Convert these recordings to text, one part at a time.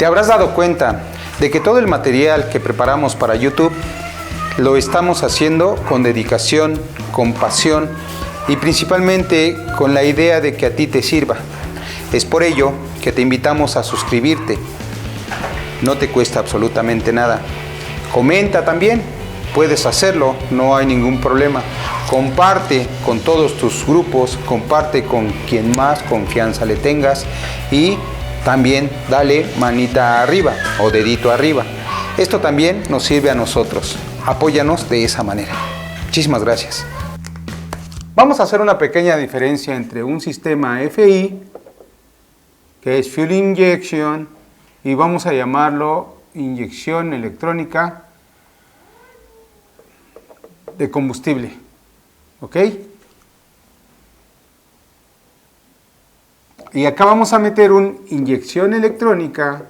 Te habrás dado cuenta de que todo el material que preparamos para YouTube lo estamos haciendo con dedicación, con pasión y principalmente con la idea de que a ti te sirva. Es por ello que te invitamos a suscribirte. No te cuesta absolutamente nada. Comenta también, puedes hacerlo, no hay ningún problema. Comparte con todos tus grupos, comparte con quien más confianza le tengas y también dale manita arriba o dedito arriba. Esto también nos sirve a nosotros. Apóyanos de esa manera. Muchísimas gracias. Vamos a hacer una pequeña diferencia entre un sistema FI, que es Fuel Injection, y vamos a llamarlo inyección electrónica de combustible. ¿Ok? Y acá vamos a meter una inyección electrónica.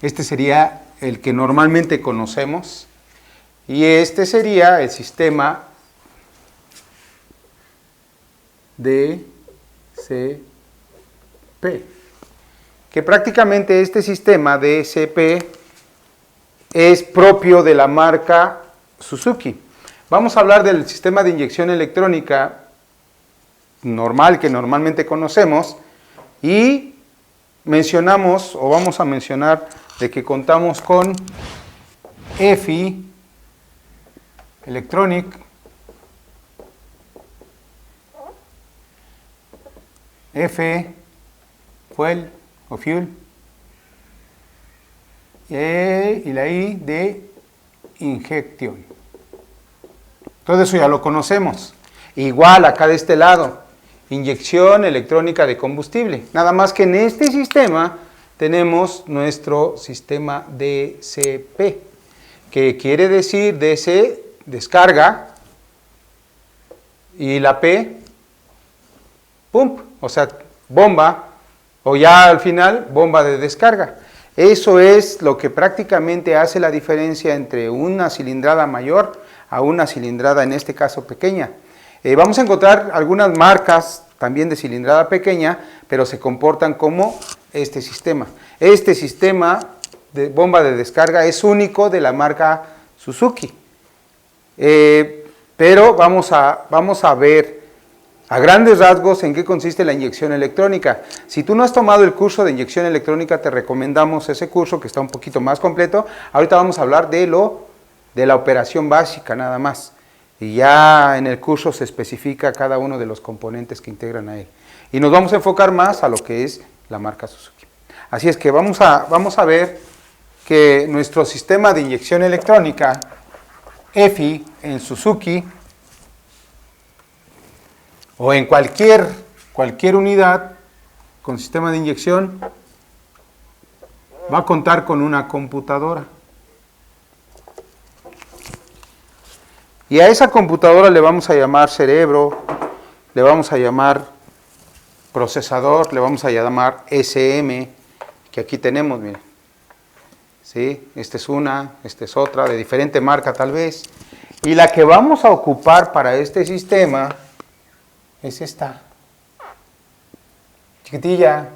Este sería el que normalmente conocemos. Y este sería el sistema DCP. Que prácticamente este sistema DCP es propio de la marca Suzuki. Vamos a hablar del sistema de inyección electrónica normal que normalmente conocemos y mencionamos o vamos a mencionar de que contamos con FI Electronic, F Fuel o Fuel y la I de Injection. Todo eso ya lo conocemos. Igual acá de este lado, inyección electrónica de combustible. Nada más que en este sistema tenemos nuestro sistema DCP, que quiere decir DC, descarga, y la P, pump, o sea, bomba, o ya al final, bomba de descarga. Eso es lo que prácticamente hace la diferencia entre una cilindrada mayor a una cilindrada, en este caso, pequeña. Vamos a encontrar algunas marcas también de cilindrada pequeña, pero se comportan como este sistema. Este sistema de bomba de descarga es único de la marca Suzuki. Pero vamos a ver a grandes rasgos en qué consiste la inyección electrónica. Si tú no has tomado el curso de inyección electrónica, te recomendamos ese curso que está un poquito más completo. Ahorita vamos a hablar de la operación básica nada más. Y ya en el curso se especifica cada uno de los componentes que integran a él. Y nos vamos a enfocar más a lo que es la marca Suzuki. Así es que vamos a ver que nuestro sistema de inyección electrónica FI en Suzuki o en cualquier unidad con sistema de inyección va a contar con una computadora. Y a esa computadora le vamos a llamar cerebro, le vamos a llamar procesador, le vamos a llamar SM, que aquí tenemos, miren. ¿Sí? Esta es una, esta es otra, de diferente marca tal vez. Y la que vamos a ocupar para este sistema es esta. Chiquitilla.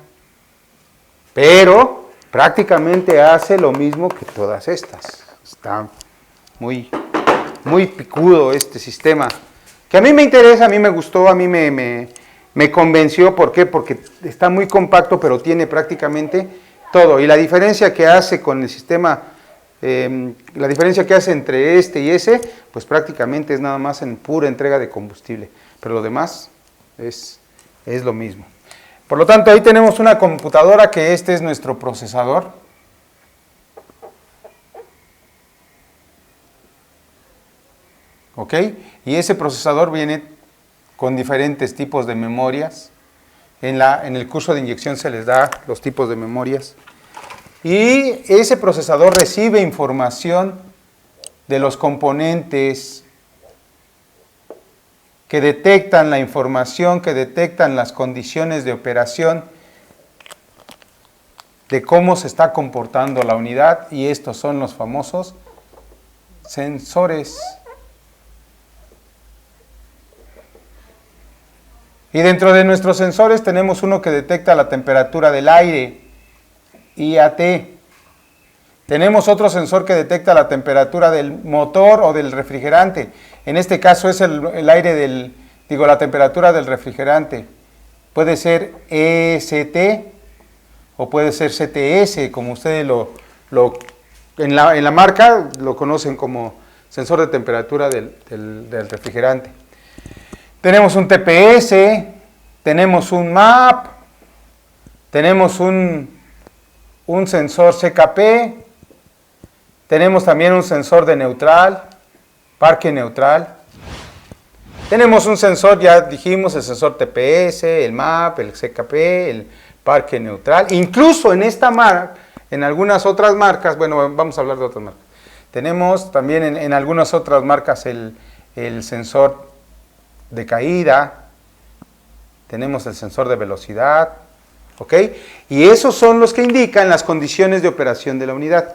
Pero prácticamente hace lo mismo que todas estas. Está muy picudo este sistema. Que a mí me interesa, a mí me gustó, a mí me convenció. ¿Por qué? Porque está muy compacto, pero tiene prácticamente todo. Y la diferencia que hace con el sistema, la diferencia que hace entre este y ese, pues prácticamente es nada más en pura entrega de combustible. Pero lo demás es lo mismo. Por lo tanto, ahí tenemos una computadora que este es nuestro procesador. ¿Ok? Y ese procesador viene con diferentes tipos de memorias. En el curso de inyección se les da los tipos de memorias. Y ese procesador recibe información de los componentes que detectan la información, que detectan las condiciones de operación, de cómo se está comportando la unidad, y estos son los famosos sensores. Y dentro de nuestros sensores tenemos uno que detecta la temperatura del aire, IAT. Tenemos otro sensor que detecta la temperatura del motor o del refrigerante. En este caso es el aire la temperatura del refrigerante. Puede ser EST o puede ser CTS, como ustedes en la marca lo conocen como sensor de temperatura del refrigerante. Tenemos un TPS, tenemos un MAP, tenemos un sensor CKP, tenemos también un sensor de neutral, parque neutral. Tenemos un sensor, ya dijimos, el sensor TPS, el MAP, el CKP, el parque neutral. Incluso en esta marca, en algunas otras marcas, bueno, vamos a hablar de otras marcas. Tenemos también en algunas otras marcas el sensor de caída, tenemos el sensor de velocidad, ¿ok? Y esos son los que indican las condiciones de operación de la unidad.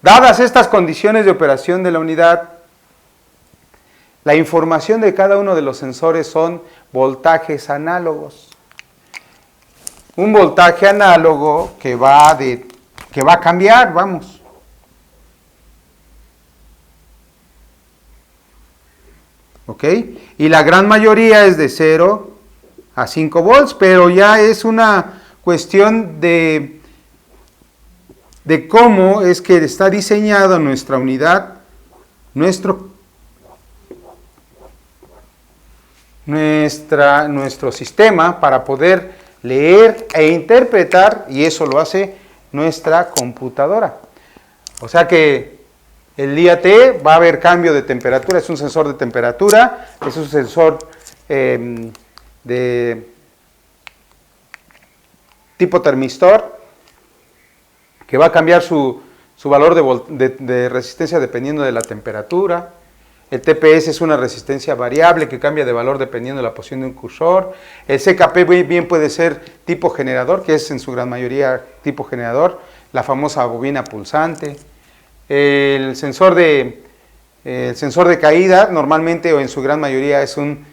Dadas estas condiciones de operación de la unidad, la información de cada uno de los sensores son voltajes análogos. Un voltaje análogo que va a cambiar, vamos. ¿Ok? Y la gran mayoría es de 0 a 5 volts, pero ya es una cuestión de cómo es que está diseñada nuestra unidad, nuestro sistema para poder leer e interpretar, y eso lo hace nuestra computadora. O sea que el IAT va a haber cambio de temperatura, es un sensor de temperatura, es un sensor de tipo termistor, que va a cambiar su valor de resistencia dependiendo de la temperatura. El TPS es una resistencia variable que cambia de valor dependiendo de la posición de un cursor. El CKP bien puede ser tipo generador, que es en su gran mayoría tipo generador, la famosa bobina pulsante. El sensor de caída normalmente o en su gran mayoría es un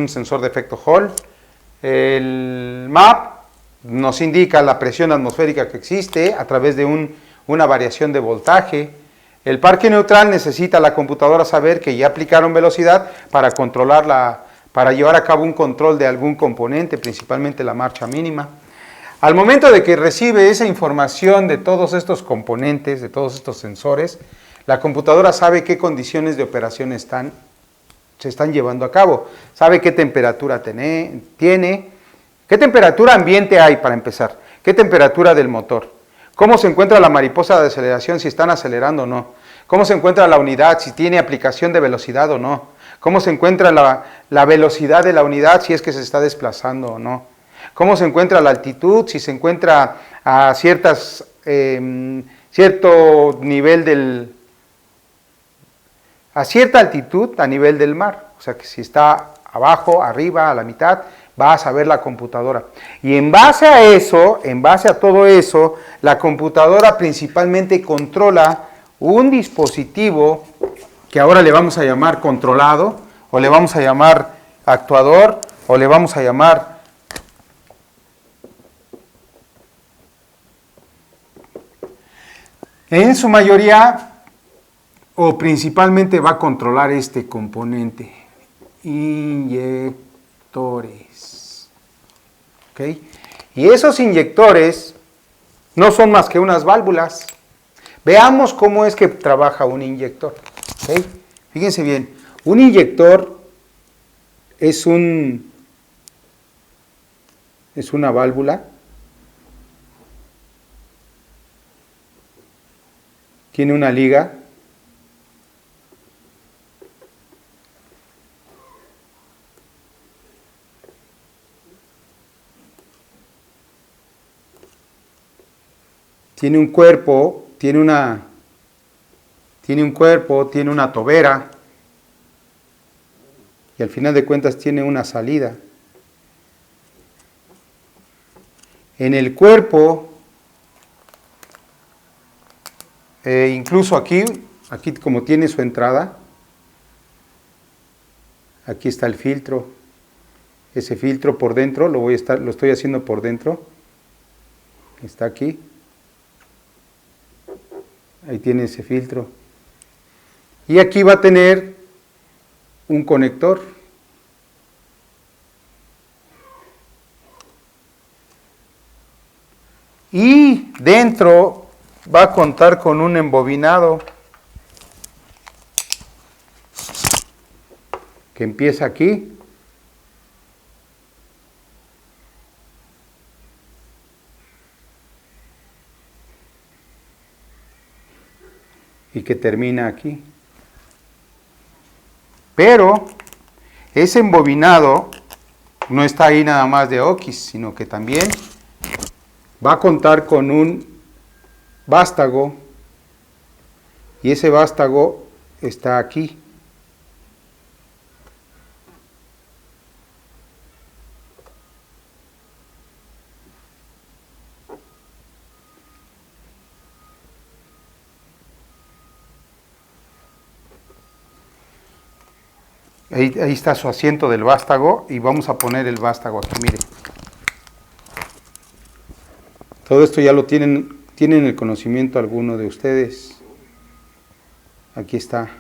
sensor de efecto Hall. El MAP nos indica la presión atmosférica que existe a través de una variación de voltaje. El parque neutral necesita la computadora saber que ya aplicaron velocidad para para llevar a cabo un control de algún componente, principalmente la marcha mínima. Al momento de que recibe esa información de todos estos componentes, de todos estos sensores, la computadora sabe qué condiciones de operación se están llevando a cabo, sabe qué temperatura tiene, qué temperatura ambiente hay para empezar, qué temperatura del motor. ¿Cómo se encuentra la mariposa de aceleración, si están acelerando o no? ¿Cómo se encuentra la unidad, si tiene aplicación de velocidad o no? ¿Cómo se encuentra la velocidad de la unidad, si es que se está desplazando o no? ¿Cómo se encuentra la altitud, si se encuentra a cierto nivel a cierta altitud a nivel del mar? O sea, que si está abajo, arriba, a la mitad, va a saber la computadora. Y en base a eso, en base a todo eso, la computadora principalmente controla un dispositivo que ahora le vamos a llamar controlado, o le vamos a llamar actuador, o le vamos a llamar en su mayoría o principalmente va a controlar este componente, inyectores. ¿Ok? Y esos inyectores no son más que unas válvulas. Veamos cómo es que trabaja un inyector. ¿Ok? Fíjense bien, un inyector es una válvula. Tiene una liga. Tiene un cuerpo, tiene una tobera y al final de cuentas tiene una salida. En el cuerpo, incluso aquí como tiene su entrada, aquí está el filtro. ese filtro por dentro, lo estoy haciendo por dentro. Está aquí. Ahí tiene ese filtro. Y aquí va a tener un conector. Y dentro va a contar con un embobinado que empieza aquí. Y que termina aquí. Pero ese embobinado no está ahí nada más de oquis, sino que también va a contar con un vástago, y ese vástago está aquí. Ahí está su asiento del vástago, y vamos a poner el vástago aquí, mire. Todo esto ya lo tienen el conocimiento alguno de ustedes. Aquí está.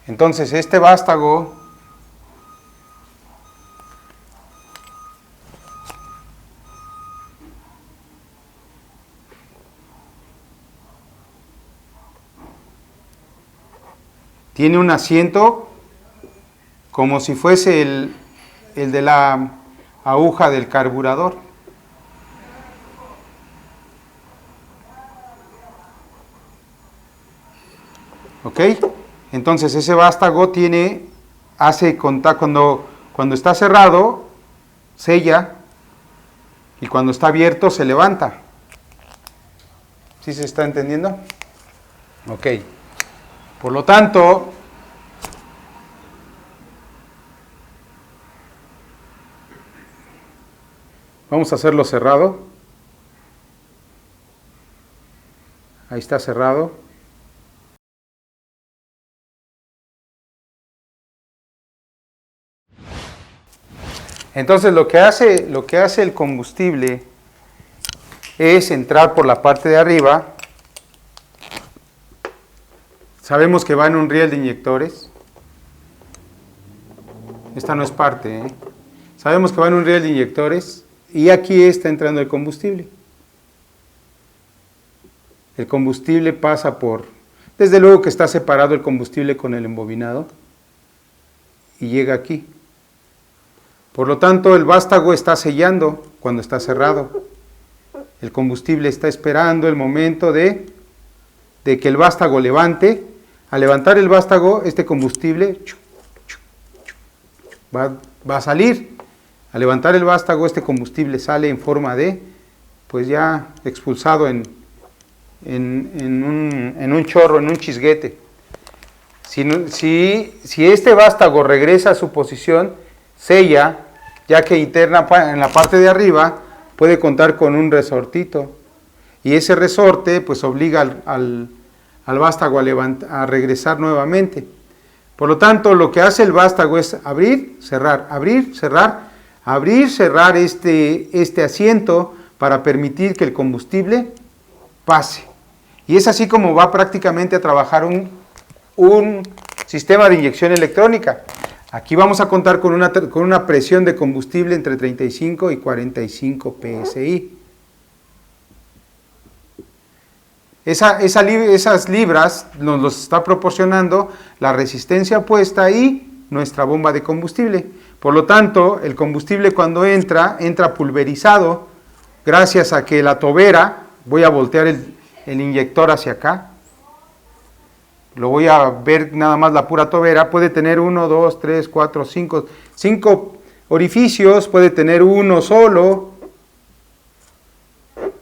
Entonces, este vástago tiene un asiento como si fuese el de la aguja del carburador. ¿Ok? Entonces ese vástago hace contacto cuando está cerrado, sella, y cuando está abierto se levanta. ¿Sí se está entendiendo? Ok. Por lo tanto, vamos a hacerlo cerrado. Ahí está cerrado. Entonces lo que hace el combustible es entrar por la parte de arriba. Sabemos que va en un riel de inyectores. Esta no es parte, ¿eh? Sabemos que va en un riel de inyectores y aquí está entrando el combustible. El combustible pasa desde luego que está separado el combustible con el embobinado y llega aquí. Por lo tanto, el vástago está sellando cuando está cerrado. El combustible está esperando el momento de que el vástago levante. Al levantar el vástago, este combustible va a salir. Al levantar el vástago, este combustible sale en forma de, pues ya expulsado en un chorro, en un chisguete. Si este vástago regresa a su posición, sella, ya que interna en la parte de arriba puede contar con un resortito. Y ese resorte pues obliga al vástago a regresar nuevamente. Por lo tanto, lo que hace el vástago es abrir, cerrar, abrir, cerrar, abrir, cerrar este asiento para permitir que el combustible pase. Y es así como va prácticamente a trabajar un sistema de inyección electrónica. Aquí vamos a contar con una presión de combustible entre 35 y 45 psi. Esas libras nos los está proporcionando la resistencia opuesta y nuestra bomba de combustible. Por lo tanto, el combustible cuando entra pulverizado gracias a que la tobera, voy a voltear el inyector hacia acá, lo voy a ver nada más la pura tobera, puede tener 1, 2, 3, 4, 5 orificios, puede tener uno solo,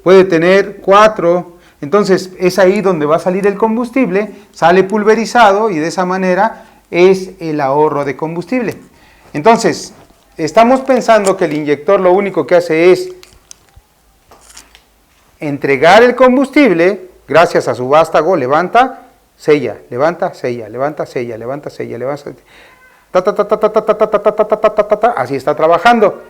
puede tener 4, entonces es ahí donde va a salir el combustible, sale pulverizado y de esa manera es el ahorro de combustible. Entonces, estamos pensando que el inyector lo único que hace es entregar el combustible, gracias a su vástago, levanta, sella, levanta, sella, levanta, sella, levanta, sella, levanta, sella. Así está trabajando.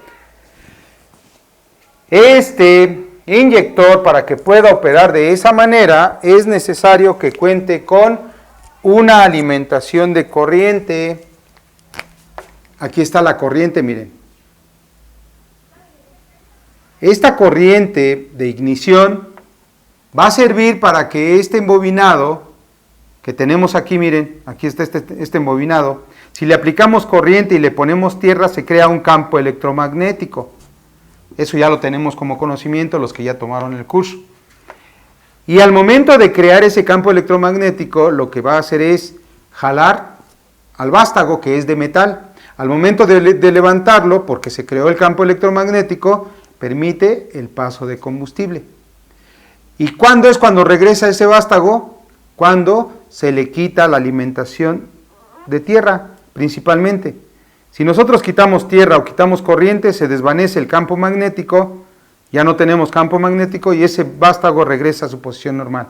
Este inyector, para que pueda operar de esa manera, es necesario que cuente con una alimentación de corriente. Aquí está la corriente, miren. Esta corriente de ignición va a servir para que este embobinado que tenemos aquí, miren, aquí está este embobinado, si le aplicamos corriente y le ponemos tierra, se crea un campo electromagnético. Eso ya lo tenemos como conocimiento los que ya tomaron el curso. Y al momento de crear ese campo electromagnético, lo que va a hacer es jalar al vástago, que es de metal. Al momento de levantarlo, porque se creó el campo electromagnético, permite el paso de combustible. ¿Y cuándo es cuando regresa ese vástago? Cuando se le quita la alimentación de tierra, principalmente. Si nosotros quitamos tierra o quitamos corriente, se desvanece el campo magnético, ya no tenemos campo magnético y ese vástago regresa a su posición normal.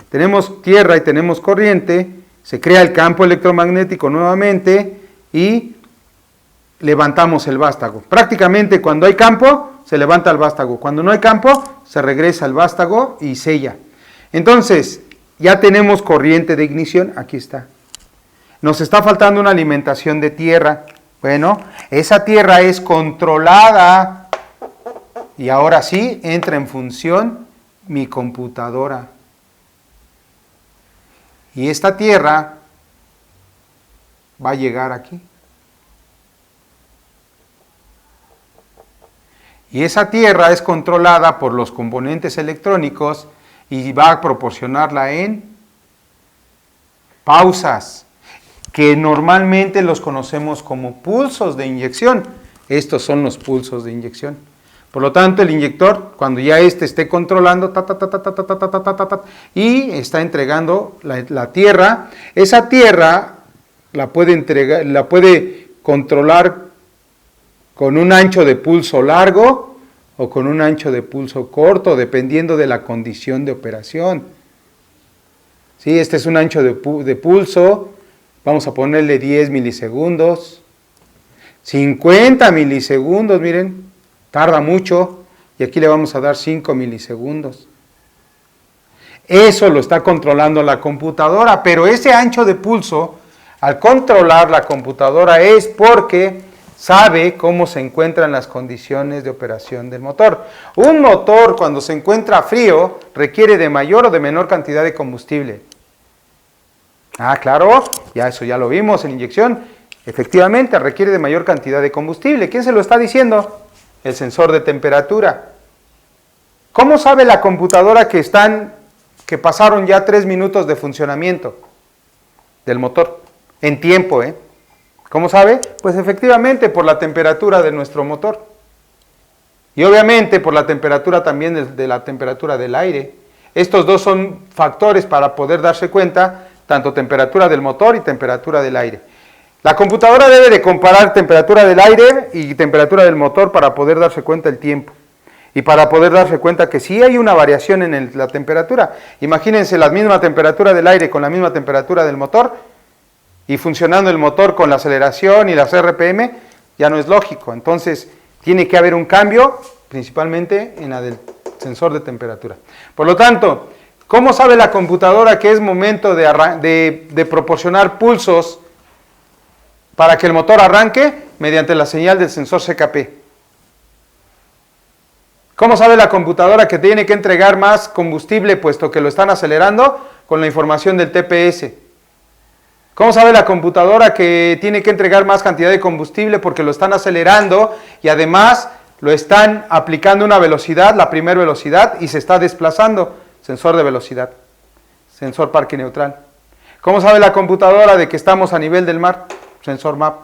Tenemos tierra y tenemos corriente, se crea el campo electromagnético nuevamente y levantamos el vástago. Prácticamente cuando hay campo, se levanta el vástago. Cuando no hay campo, se regresa el vástago y sella. Entonces, ya tenemos corriente de ignición, aquí está. Nos está faltando una alimentación de tierra. Bueno, esa tierra es controlada y ahora sí entra en función mi computadora. Y esta tierra va a llegar aquí. Y esa tierra es controlada por los componentes electrónicos y va a proporcionarla en pausas, que normalmente los conocemos como pulsos de inyección. Estos son los pulsos de inyección. Por lo tanto, el inyector, cuando ya esté controlando, y está entregando la tierra, esa tierra la puede controlar con un ancho de pulso largo o con un ancho de pulso corto, dependiendo de la condición de operación. ¿Sí? Este es un ancho de pulso, vamos a ponerle 10 milisegundos, 50 milisegundos, miren, tarda mucho, y aquí le vamos a dar 5 milisegundos. Eso lo está controlando la computadora, pero ese ancho de pulso, al controlar la computadora, es porque sabe cómo se encuentran las condiciones de operación del motor. Un motor, cuando se encuentra frío, requiere de mayor o de menor cantidad de combustible. Ah, claro, eso ya lo vimos en inyección. Efectivamente, requiere de mayor cantidad de combustible. ¿Quién se lo está diciendo? El sensor de temperatura. ¿Cómo sabe la computadora que pasaron ya 3 minutos de funcionamiento del motor? En tiempo, ¿Cómo sabe? Pues efectivamente por la temperatura de nuestro motor. Y obviamente por la temperatura también de la temperatura del aire. Estos dos son factores para poder darse cuenta, tanto temperatura del motor y temperatura del aire. La computadora debe de comparar temperatura del aire y temperatura del motor para poder darse cuenta el tiempo. Y para poder darse cuenta que sí hay una variación en la temperatura. Imagínense la misma temperatura del aire con la misma temperatura del motor, y funcionando el motor con la aceleración y las RPM, ya no es lógico. Entonces, tiene que haber un cambio, principalmente en la del sensor de temperatura. Por lo tanto, ¿cómo sabe la computadora que es momento de proporcionar pulsos para que el motor arranque? Mediante la señal del sensor CKP. ¿Cómo sabe la computadora que tiene que entregar más combustible puesto que lo están acelerando? Con la información del TPS. ¿Cómo sabe la computadora que tiene que entregar más cantidad de combustible porque lo están acelerando y además lo están aplicando una velocidad, la primera velocidad, y se está desplazando? Sensor de velocidad, sensor parque neutral. ¿Cómo sabe la computadora de que estamos a nivel del mar? Sensor MAP.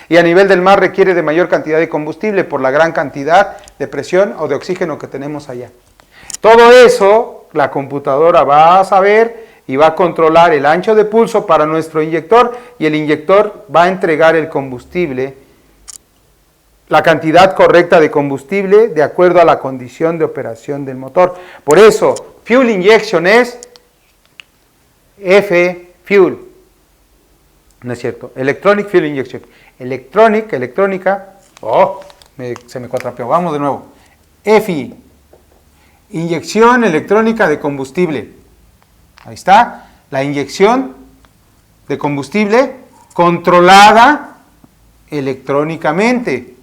Y a nivel del mar requiere de mayor cantidad de combustible por la gran cantidad de presión o de oxígeno que tenemos allá. Todo eso la computadora va a saber y va a controlar el ancho de pulso para nuestro inyector, y el inyector va a entregar el combustible la cantidad correcta de combustible de acuerdo a la condición de operación del motor. Por eso, fuel injection es F, fuel. No es cierto. Electronic fuel injection. Electrónica. Se me cuatrapeó. Vamos de nuevo. FI. Inyección electrónica de combustible. Ahí está. La inyección de combustible controlada electrónicamente,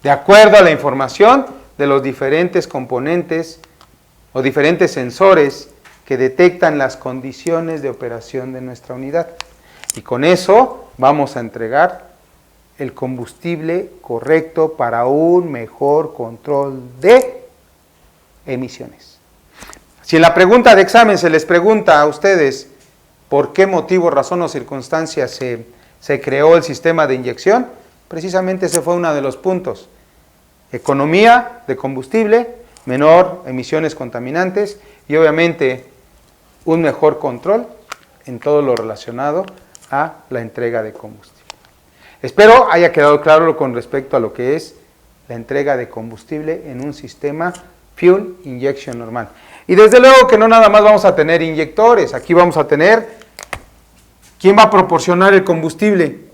de acuerdo a la información de los diferentes componentes o diferentes sensores que detectan las condiciones de operación de nuestra unidad. Y con eso vamos a entregar el combustible correcto para un mejor control de emisiones. Si en la pregunta de examen se les pregunta a ustedes por qué motivo, razón o circunstancia se creó el sistema de inyección, precisamente ese fue uno de los puntos. Economía de combustible, menor emisiones contaminantes y obviamente un mejor control en todo lo relacionado a la entrega de combustible. Espero haya quedado claro con respecto a lo que es la entrega de combustible en un sistema fuel injection normal. Y desde luego que no nada más vamos a tener inyectores, aquí vamos a tener, ¿quién va a proporcionar el combustible?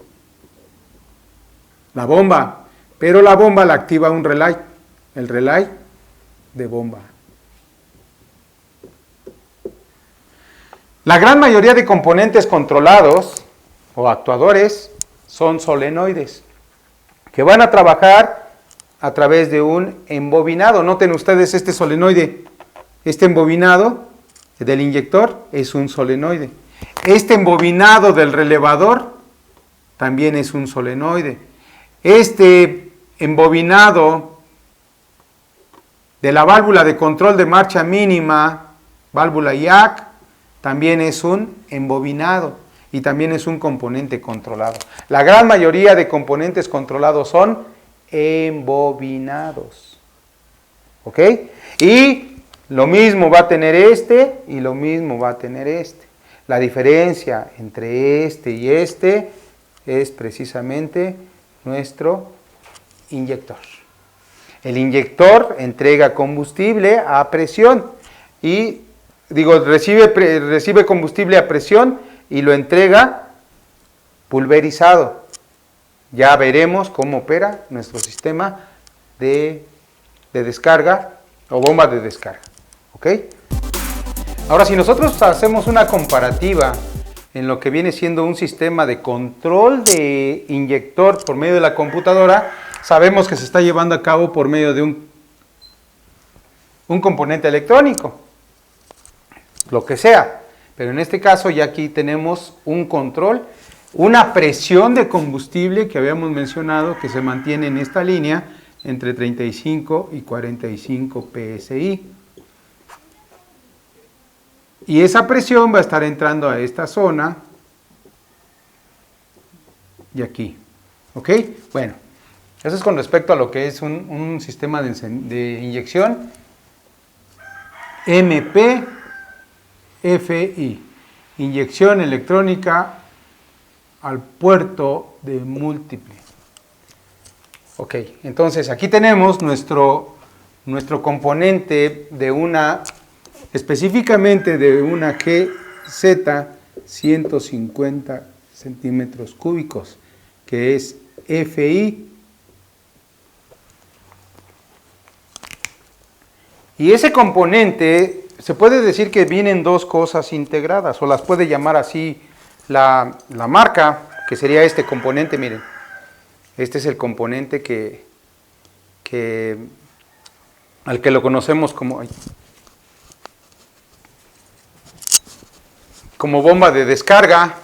La bomba, pero la bomba la activa un relay, el relay de bomba. La gran mayoría de componentes controlados o actuadores son solenoides, que van a trabajar a través de un embobinado. Noten ustedes este solenoide, este embobinado del inyector es un solenoide. Este embobinado del relevador también es un solenoide. Este embobinado de la válvula de control de marcha mínima, válvula IAC, también es un embobinado y también es un componente controlado. La gran mayoría de componentes controlados son embobinados. ¿Ok? Y lo mismo va a tener este y lo mismo va a tener este. La diferencia entre este y este es precisamente nuestro inyector. El inyector entrega combustible a presión y recibe combustible a presión y lo entrega pulverizado. Ya veremos cómo opera nuestro sistema de descarga o bomba de descarga. ¿Ok? Ahora, si nosotros hacemos una comparativa en lo que viene siendo un sistema de control de inyector por medio de la computadora, sabemos que se está llevando a cabo por medio de un componente electrónico, lo que sea. Pero en este caso ya aquí tenemos un control, una presión de combustible que habíamos mencionado que se mantiene en esta línea entre 35 y 45 psi. Y esa presión va a estar entrando a esta zona y aquí. ¿Ok? Bueno, eso es con respecto a lo que es un sistema de inyección MPFI, inyección electrónica al puerto de múltiple. Ok, entonces aquí tenemos nuestro componente específicamente de una GZ 150 centímetros cúbicos, que es FI. Y ese componente se puede decir que vienen dos cosas integradas, o las puede llamar así la marca, que sería este componente, miren. Este es el componente al que lo conocemos como bomba de descarga.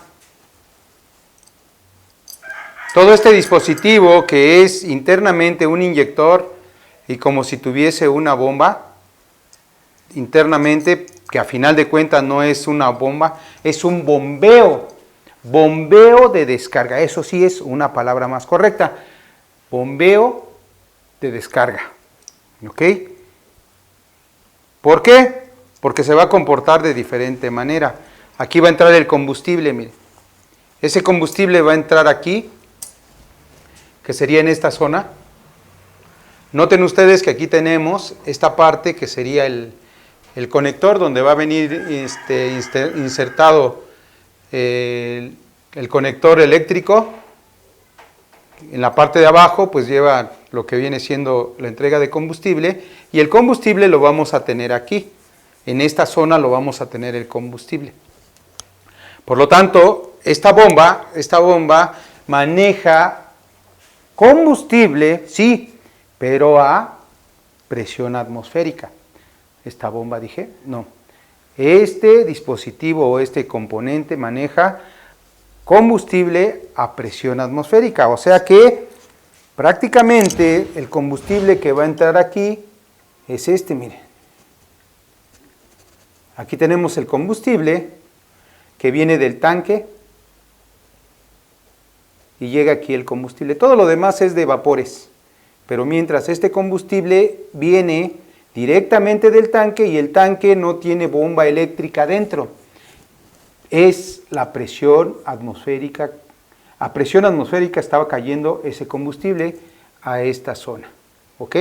Todo este dispositivo que es internamente un inyector y como si tuviese una bomba internamente, que a final de cuentas no es una bomba, es un bombeo de descarga. Eso sí es una palabra más correcta, bombeo de descarga. ¿Ok? ¿Por qué? Porque se va a comportar de diferente manera. Aquí va a entrar el combustible, miren. Ese combustible va a entrar aquí, que sería en esta zona, Noten ustedes que aquí tenemos esta parte que sería el conector donde va a venir insertado el conector eléctrico. En la parte de abajo pues lleva lo que viene siendo la entrega de combustible y el combustible lo vamos a tener aquí. En esta zona lo vamos a tener el combustible. Por lo tanto, esta bomba maneja combustible, sí, pero a presión atmosférica. ¿Esta bomba dije? No. Este dispositivo o este componente maneja combustible a presión atmosférica. O sea que prácticamente el combustible que va a entrar aquí es este, miren. Aquí tenemos el combustible que viene del tanque y llega aquí el combustible. Todo lo demás es de vapores, pero mientras este combustible viene directamente del tanque y el tanque no tiene bomba eléctrica dentro. Es la presión atmosférica. A presión atmosférica estaba cayendo ese combustible a esta zona, ¿ok?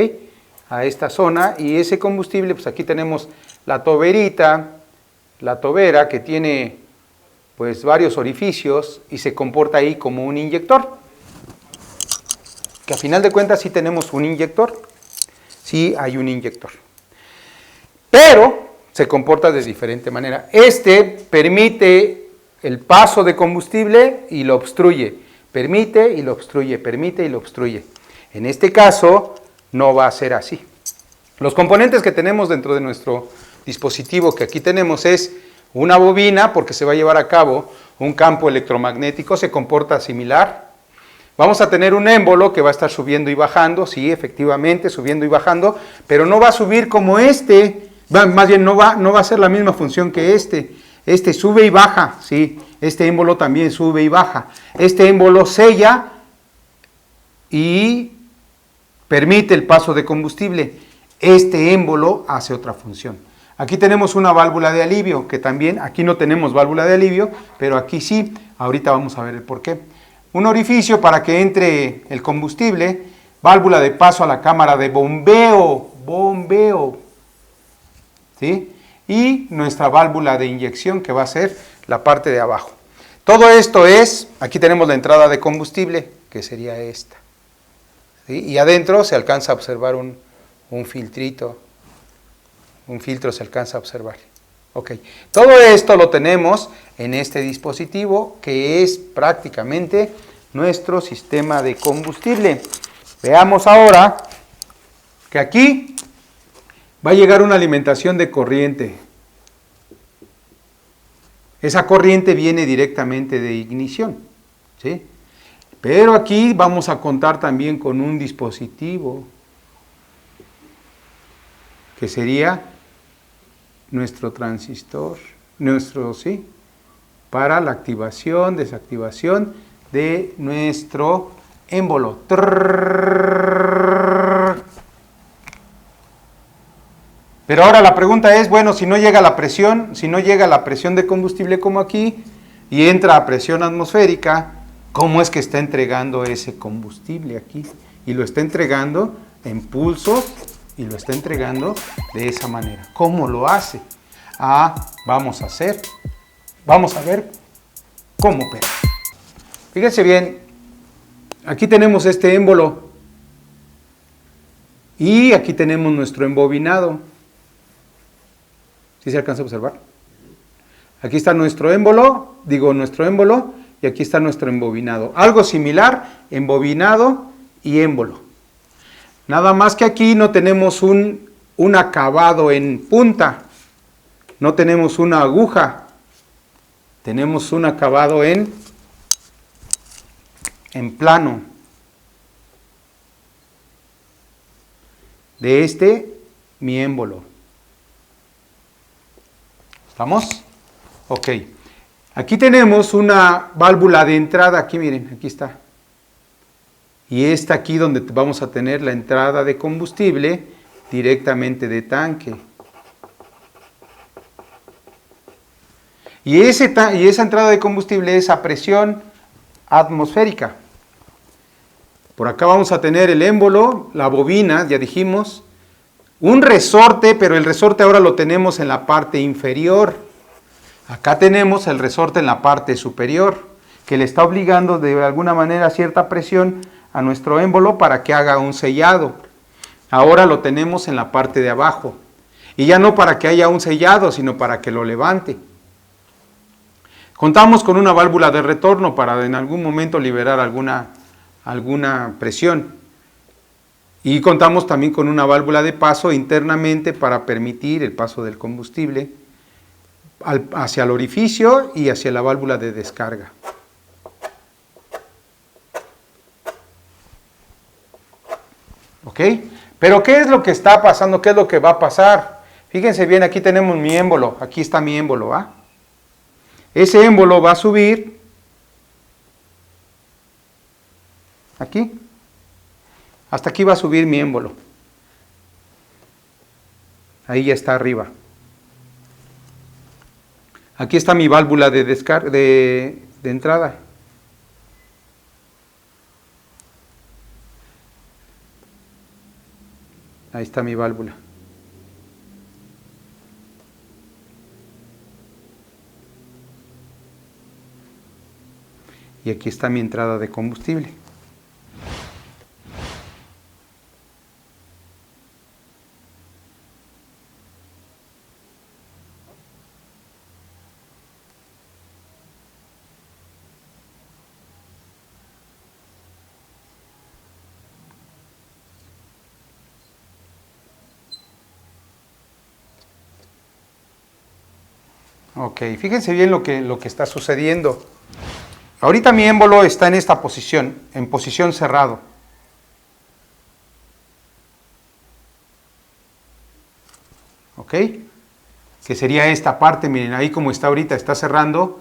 A esta zona, y ese combustible, pues aquí tenemos la toberita, la tobera que tiene pues varios orificios y se comporta ahí como un inyector. Que a final de cuentas sí tenemos un inyector, sí hay un inyector. Pero se comporta de diferente manera. Este permite el paso de combustible y lo obstruye. Permite y lo obstruye, permite y lo obstruye. En este caso no va a ser así. Los componentes que tenemos dentro de nuestro dispositivo que aquí tenemos es una bobina, porque se va a llevar a cabo un campo electromagnético, se comporta similar. Vamos a tener un émbolo que va a estar subiendo y bajando, sí, efectivamente, subiendo y bajando, pero no va a subir como este, más bien no va a hacer la misma función que este. Este sube y baja, sí, este émbolo también sube y baja. Este émbolo sella y permite el paso de combustible. Este émbolo hace otra función. Aquí tenemos una válvula de alivio, que también, aquí no tenemos válvula de alivio, pero aquí sí, ahorita vamos a ver el porqué. Un orificio para que entre el combustible, válvula de paso a la cámara de bombeo, ¿sí? Y nuestra válvula de inyección, que va a ser la parte de abajo. Todo esto es, aquí tenemos la entrada de combustible, que sería esta, ¿sí? Y adentro se alcanza a observar un filtrito. Un filtro se alcanza a observar. Ok. Todo esto lo tenemos en este dispositivo que es prácticamente nuestro sistema de combustible. Veamos ahora que aquí va a llegar una alimentación de corriente. Esa corriente viene directamente de ignición, ¿sí? Pero aquí vamos a contar también con un dispositivo que sería nuestro transistor, sí, para la activación, desactivación de nuestro émbolo. Pero ahora la pregunta es, bueno, si no llega la presión de combustible como aquí, y entra a presión atmosférica, ¿cómo es que está entregando ese combustible aquí? Y lo está entregando en pulsos, y lo está entregando de esa manera. ¿Cómo lo hace? Vamos a ver cómo opera. Fíjense bien, aquí tenemos este émbolo y aquí tenemos nuestro embobinado. ¿Sí se alcanza a observar? Aquí está nuestro émbolo, y aquí está nuestro embobinado. Algo similar, embobinado y émbolo. Nada más que aquí no tenemos un acabado en punta, no tenemos una aguja, tenemos un acabado en plano. De mi émbolo. ¿Estamos? Ok. Aquí tenemos una válvula de entrada, aquí miren, aquí está. Y esta aquí donde vamos a tener la entrada de combustible directamente de tanque. Y esa entrada de combustible es a presión atmosférica. Por acá vamos a tener el émbolo, la bobina, ya dijimos, un resorte, pero el resorte ahora lo tenemos en la parte inferior. Acá tenemos el resorte en la parte superior, que le está obligando de alguna manera cierta presión a nuestro émbolo para que haga un sellado. Ahora lo tenemos en la parte de abajo. Y ya no para que haya un sellado, sino para que lo levante. Contamos con una válvula de retorno para en algún momento liberar alguna presión. Y contamos también con una válvula de paso internamente para permitir el paso del combustible hacia el orificio y hacia la válvula de descarga. ¿Ok? Pero ¿qué es lo que está pasando? ¿Qué es lo que va a pasar? Fíjense bien, aquí tenemos mi émbolo, aquí está mi émbolo, ¿ah? Ese émbolo va a subir aquí. Hasta aquí va a subir mi émbolo. Ahí ya está arriba. Aquí está mi válvula de descarga, de entrada. Ahí está mi válvula. Y aquí está mi entrada de combustible. Ok, fíjense bien lo que está sucediendo. Ahorita mi émbolo está en esta posición, en posición cerrado. ¿Ok? Que sería esta parte, miren, ahí como está ahorita, está cerrando,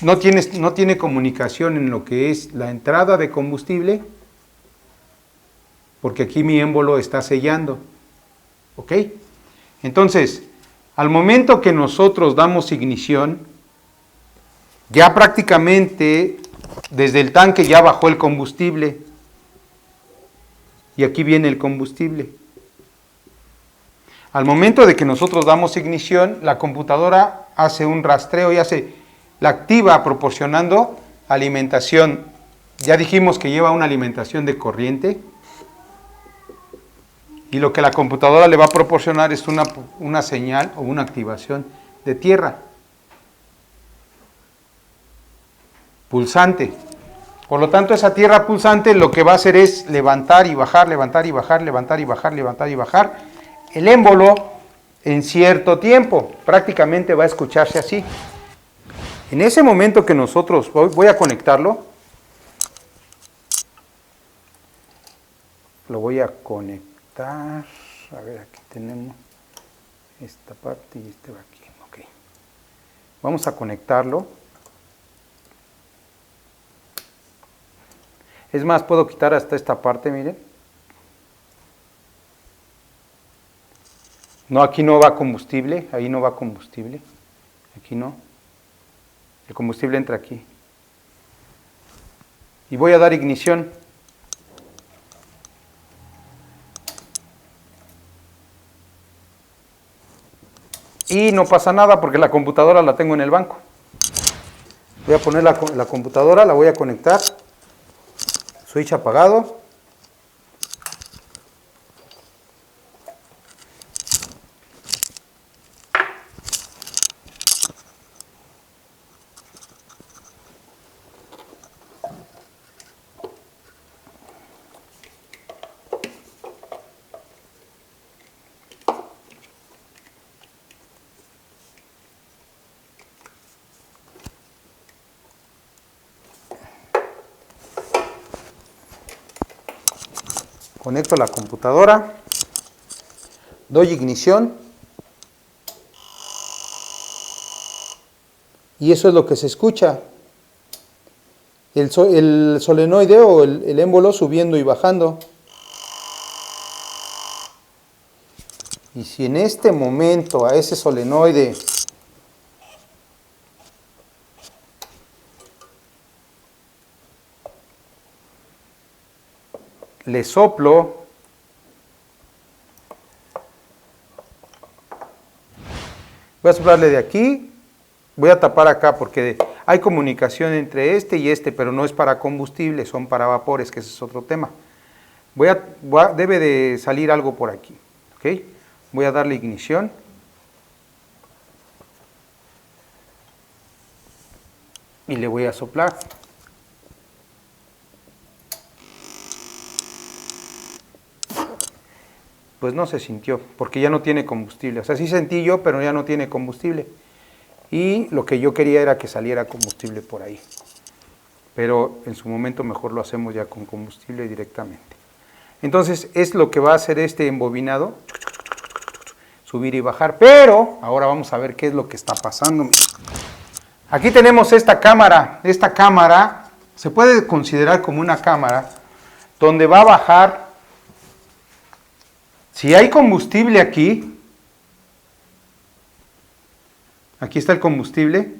no tiene comunicación en lo que es la entrada de combustible, porque aquí mi émbolo está sellando. ¿Ok? Entonces, al momento que nosotros damos ignición, ya prácticamente desde el tanque ya bajó el combustible. Y aquí viene el combustible. Al momento de que nosotros damos ignición, la computadora hace un rastreo y la activa proporcionando alimentación. Ya dijimos que lleva una alimentación de corriente. Y lo que la computadora le va a proporcionar es una señal o una activación de tierra. Pulsante. Por lo tanto, esa tierra pulsante lo que va a hacer es levantar y bajar, levantar y bajar, levantar y bajar, levantar y bajar el émbolo en cierto tiempo. Prácticamente va a escucharse así. En ese momento que nosotros, voy a conectarlo, lo voy a conectar. A ver, aquí tenemos esta parte y este va aquí. Ok. Vamos a conectarlo. Es más, puedo quitar hasta esta parte, miren. No, aquí no va combustible, ahí no va combustible. Aquí no. El combustible entra aquí. Y voy a dar ignición. Y no pasa nada porque la computadora la tengo en el banco. Voy a poner la computadora, la voy a conectar. Switch apagado. Conecto la computadora, doy ignición y eso es lo que se escucha. El solenoide o el émbolo subiendo y bajando. Y si en este momento a ese solenoide le soplo. Voy a soplarle de aquí, voy a tapar acá porque hay comunicación entre este y este, pero no es para combustible, son para vapores, que ese es otro tema. Debe de salir algo por aquí, ¿ok? Voy a darle ignición. Y le voy a soplar. Pues no se sintió, porque ya no tiene combustible. O sea, sí sentí yo, pero ya no tiene combustible. Y lo que yo quería era que saliera combustible por ahí. Pero en su momento mejor lo hacemos ya con combustible directamente. Entonces es lo que va a hacer este embobinado, subir y bajar. Pero ahora vamos a ver qué es lo que está pasando. Aquí tenemos esta cámara. Esta cámara se puede considerar como una cámara donde va a bajar. Si hay combustible aquí está el combustible.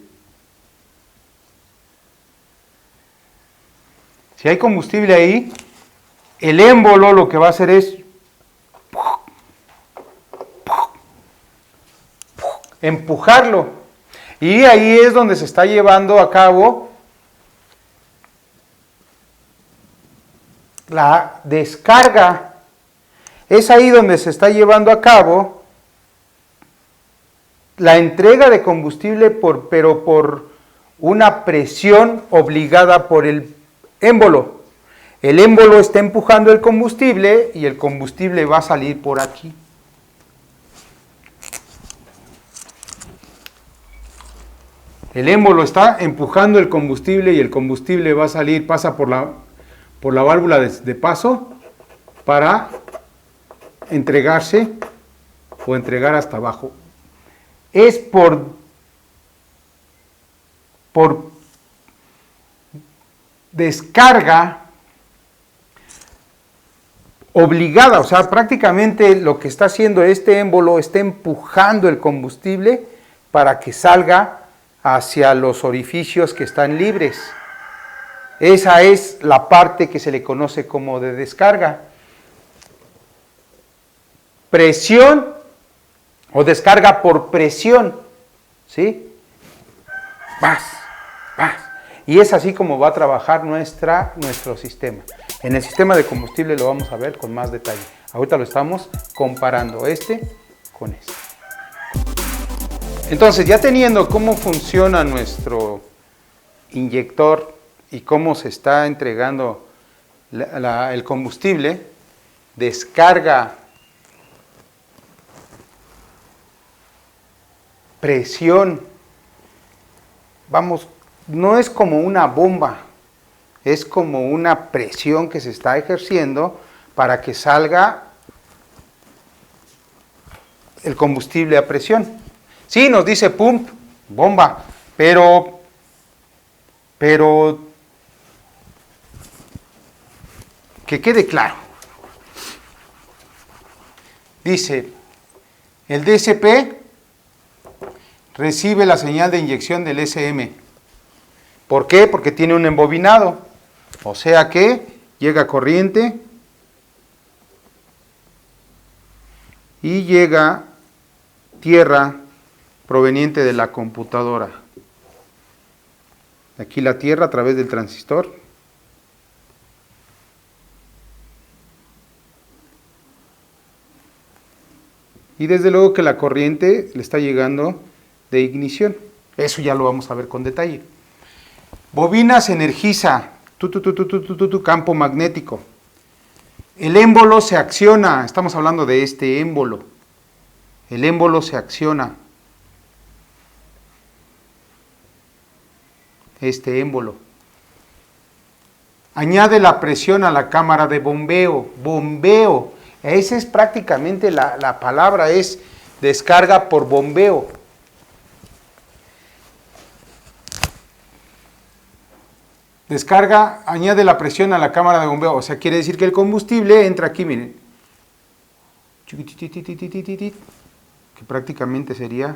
Si hay combustible ahí, el émbolo lo que va a hacer es empujarlo. Y ahí es donde se está llevando a cabo la descarga. Es ahí donde se está llevando a cabo la entrega de combustible, pero por una presión obligada por el émbolo. El émbolo está empujando el combustible y el combustible va a salir por aquí. El émbolo está empujando el combustible y el combustible va a salir, pasa por la válvula de paso para entregarse o entregar hasta abajo. Es por descarga obligada, o sea, prácticamente lo que está haciendo este émbolo está empujando el combustible para que salga hacia los orificios que están libres. Esa es la parte que se le conoce como de descarga. Presión o descarga por presión, ¿sí? Vas. Y es así como va a trabajar nuestro sistema. En el sistema de combustible lo vamos a ver con más detalle. Ahorita lo estamos comparando con este. Entonces, ya teniendo cómo funciona nuestro inyector y cómo se está entregando el combustible, descarga, presión, no es como una bomba, es como una presión que se está ejerciendo para que salga el combustible a presión. Sí, nos dice pump, bomba, pero que quede claro. Dice, el DSP recibe la señal de inyección del SM. ¿Por qué? Porque tiene un embobinado. O sea que llega corriente y llega tierra proveniente de la computadora. Aquí la tierra a través del transistor. Y desde luego que la corriente le está llegando de ignición. Eso ya lo vamos a ver con detalle. Bobina se energiza, campo magnético. El émbolo se acciona, estamos hablando de este émbolo. El émbolo se acciona. Este émbolo. Añade la presión a la cámara de bombeo. Bombeo. Esa es prácticamente la palabra, es descarga por bombeo. Descarga, añade la presión a la cámara de bombeo. O sea, quiere decir que el combustible entra aquí, miren. Que prácticamente sería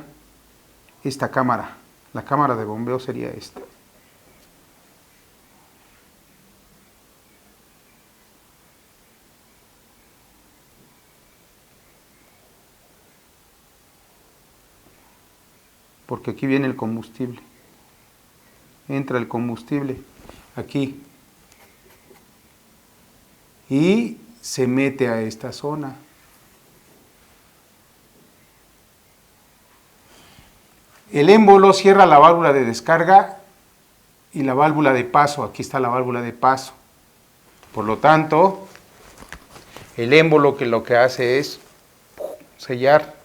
esta cámara. La cámara de bombeo sería esta. porque aquí viene el combustible. Entra el combustible aquí y se mete a esta zona. El émbolo cierra la válvula de descarga y la válvula de paso. Aquí está la válvula de paso. Por lo tanto, el émbolo que lo que hace es sellar.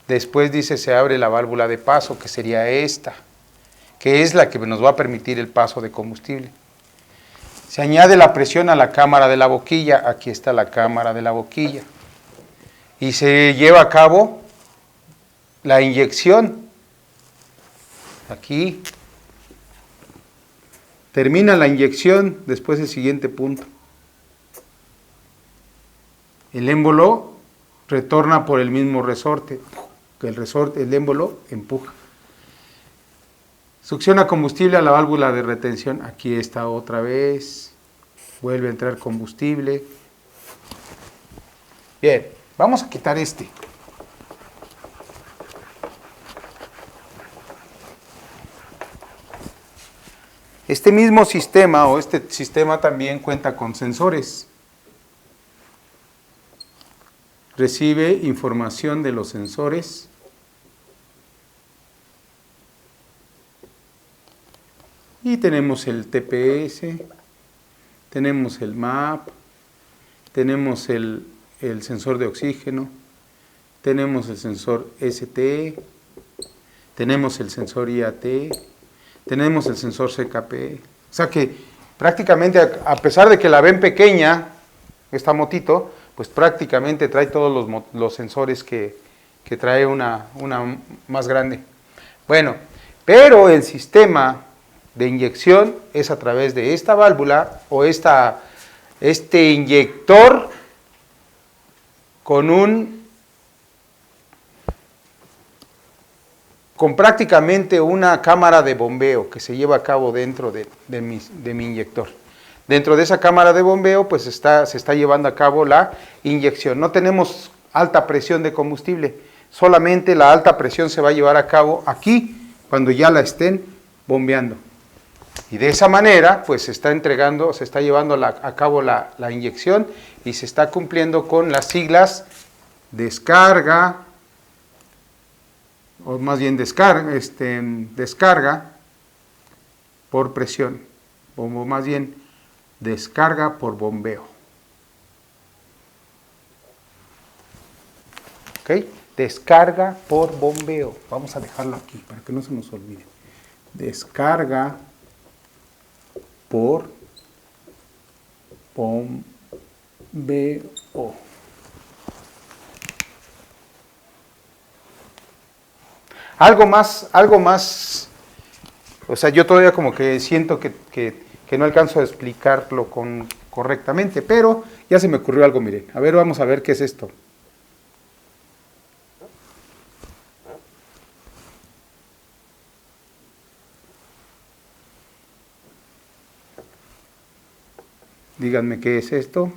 Después dice se abre la válvula de paso, que sería esta, que es la que nos va a permitir el paso de combustible. Se añade la presión a la cámara de la boquilla. Aquí está la cámara de la boquilla. Y se lleva a cabo la inyección. Aquí. Termina la inyección, después el siguiente punto. El émbolo retorna por el mismo resorte. El émbolo empuja. Succiona combustible a la válvula de retención. Aquí está otra vez. Vuelve a entrar combustible. Bien, vamos a quitar este. Este mismo sistema o este sistema también cuenta con sensores. Recibe información de los sensores. Y tenemos el TPS, tenemos el MAP, tenemos el sensor de oxígeno, tenemos el sensor ST, tenemos el sensor IAT, tenemos el sensor CKP. O sea que prácticamente, a pesar de que la ven pequeña, esta motito, pues prácticamente trae todos los sensores que trae una más grande. Bueno, pero el sistema de inyección es a través de esta válvula o este inyector con prácticamente una cámara de bombeo que se lleva a cabo dentro de mi inyector. Dentro de esa cámara de bombeo pues se está llevando a cabo la inyección. No tenemos alta presión de combustible, solamente la alta presión se va a llevar a cabo aquí cuando ya la estén bombeando. Y de esa manera, pues se está llevando a cabo la inyección y se está cumpliendo con las siglas descarga, o más bien descarga por presión, o más bien descarga por bombeo. ¿Ok? Descarga por bombeo. Vamos a dejarlo aquí para que no se nos olvide. Descarga por bombeo. Algo más, o sea, yo todavía como que siento que no alcanzo a explicarlo correctamente, pero ya se me ocurrió algo, miren. A ver, vamos a ver qué es esto. Díganme qué es esto.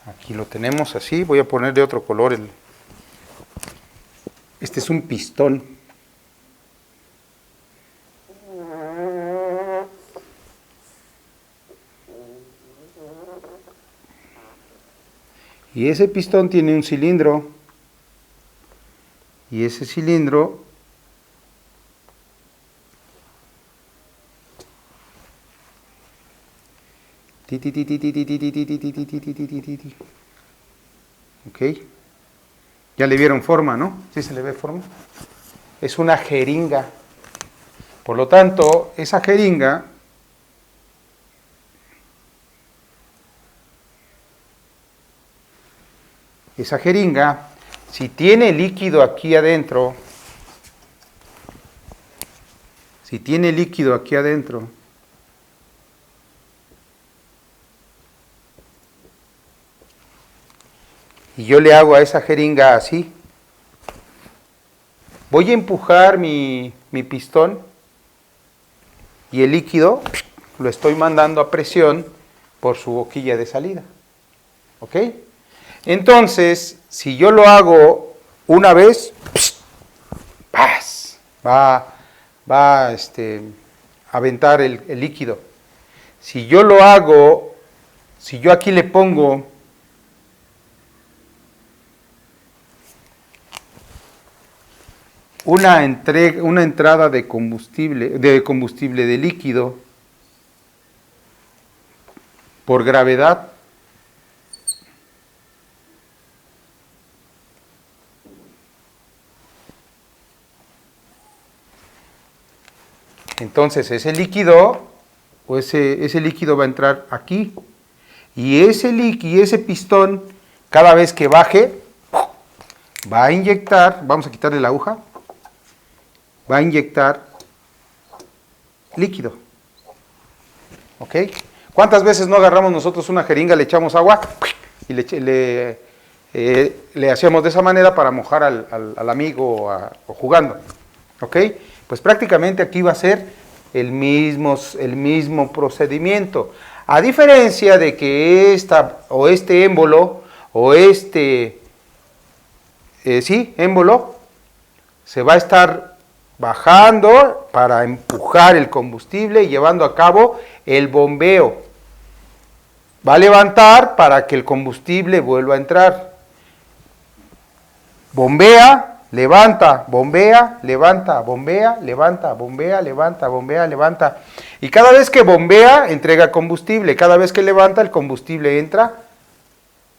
Aquí lo tenemos así, voy a poner de otro color. Este es un pistón. Y ese pistón tiene un cilindro. Y ese cilindro ok, ya le vieron forma, ¿no? ¿Sí se le ve forma? Es una jeringa. Por lo tanto, esa jeringa si tiene líquido aquí adentro, y yo le hago a esa jeringa así, voy a empujar mi pistón y el líquido lo estoy mandando a presión por su boquilla de salida. ¿Ok? Entonces, si yo lo hago una vez, ¡paz! va a aventar el líquido. Si yo lo hago, si yo aquí le pongo una entrada de combustible de líquido por gravedad, entonces ese líquido va a entrar aquí, y ese pistón, cada vez que baje, va a inyectar, vamos a quitarle la aguja, va a inyectar líquido. ¿Ok? ¿Cuántas veces no agarramos nosotros una jeringa, le echamos agua y le hacíamos de esa manera para mojar al amigo o jugando? ¿Ok? Pues prácticamente aquí va a ser el mismo procedimiento. A diferencia de que este émbolo o émbolo se va a estar bajando para empujar el combustible y llevando a cabo el bombeo. Va a levantar para que el combustible vuelva a entrar. Bombea, levanta, bombea, levanta, bombea, levanta, bombea, levanta, bombea, levanta. Y cada vez que bombea, entrega combustible. Cada vez que levanta, el combustible entra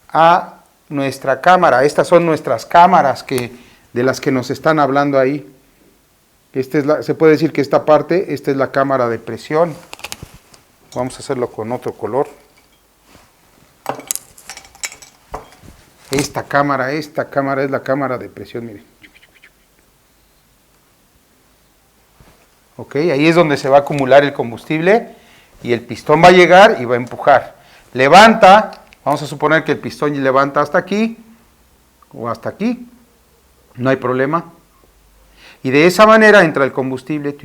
a nuestra cámara. Estas son nuestras cámaras de las que nos están hablando ahí. Se puede decir que esta es la cámara de presión. Vamos a hacerlo con otro color. Esta cámara es la cámara de presión, miren. Ok, ahí es donde se va a acumular el combustible y el pistón va a llegar y va a empujar. Levanta, vamos a suponer que el pistón levanta hasta aquí o hasta aquí, no hay problema. Y de esa manera entra el combustible,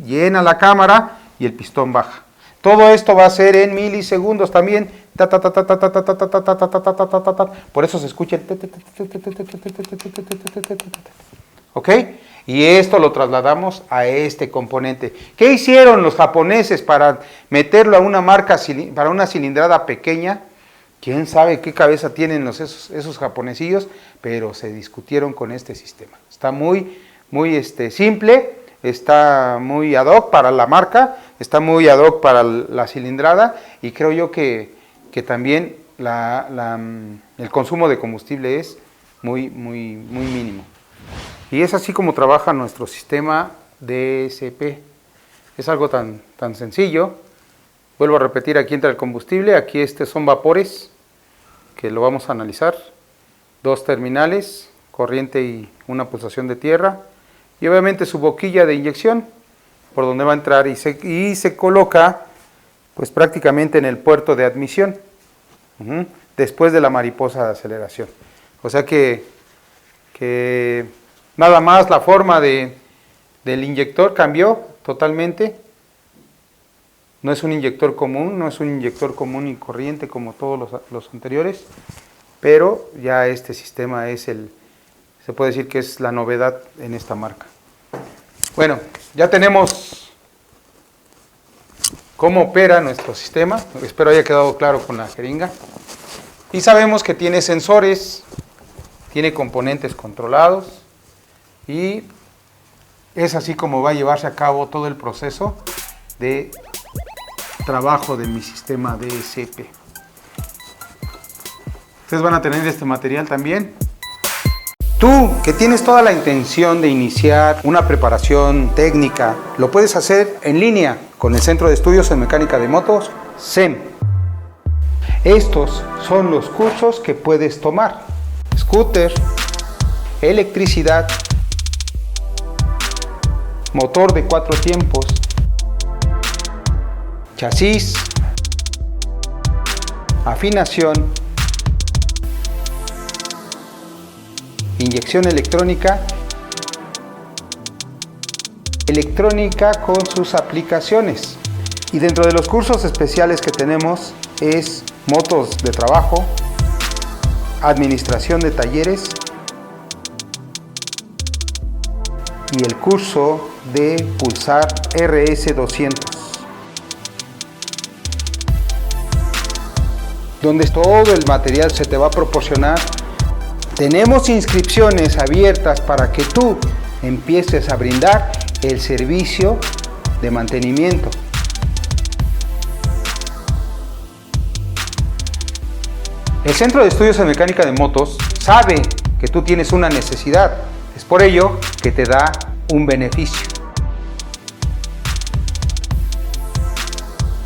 llena la cámara y el pistón baja. Todo esto va a ser en milisegundos también. Por eso se escucha el... ¿Ok? Y esto lo trasladamos a este componente. ¿Qué hicieron los japoneses para meterlo a para una cilindrada pequeña? Quién sabe qué cabeza tienen esos japonesillos, pero se discutieron con este sistema. Está muy simple, está muy ad hoc para la marca, está muy ad hoc para la cilindrada, y creo yo que también el consumo de combustible es muy mínimo. Y es así como trabaja nuestro sistema DSP. Es algo tan sencillo. Vuelvo a repetir, aquí entra el combustible, aquí son vapores, que lo vamos a analizar. 2 terminales, corriente y una pulsación de tierra. Y obviamente su boquilla de inyección, por donde va a entrar y se coloca pues prácticamente en el puerto de admisión, después de la mariposa de aceleración. O sea que nada más la forma del inyector cambió totalmente. No es un inyector común y corriente como todos los anteriores, pero ya este sistema se puede decir que es la novedad en esta marca. Bueno, ya tenemos cómo opera nuestro sistema. Espero haya quedado claro con la jeringa. Y sabemos que tiene sensores, tiene componentes controlados, y es así como va a llevarse a cabo todo el proceso de trabajo de mi sistema DSP. Ustedes van a tener este material también. Tú, que tienes toda la intención de iniciar una preparación técnica, lo puedes hacer en línea con el Centro de Estudios en Mecánica de Motos, CEM. Estos son los cursos que puedes tomar: scooter, electricidad, motor de 4 tiempos, chasis, afinación, inyección electrónica, electrónica con sus aplicaciones. Y dentro de los cursos especiales que tenemos es motos de trabajo, administración de talleres y el curso de Pulsar RS200, donde todo el material se te va a proporcionar. Tenemos inscripciones abiertas para que tú empieces a brindar el servicio de mantenimiento. El Centro de Estudios en Mecánica de Motos sabe que tú tienes una necesidad. Es por ello que te da un beneficio.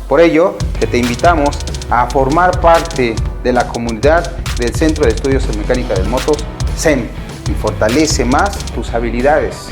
Por ello que te invitamos a formar parte de la comunidad del Centro de Estudios en Mecánica de Motos, CEM, y fortalece más tus habilidades.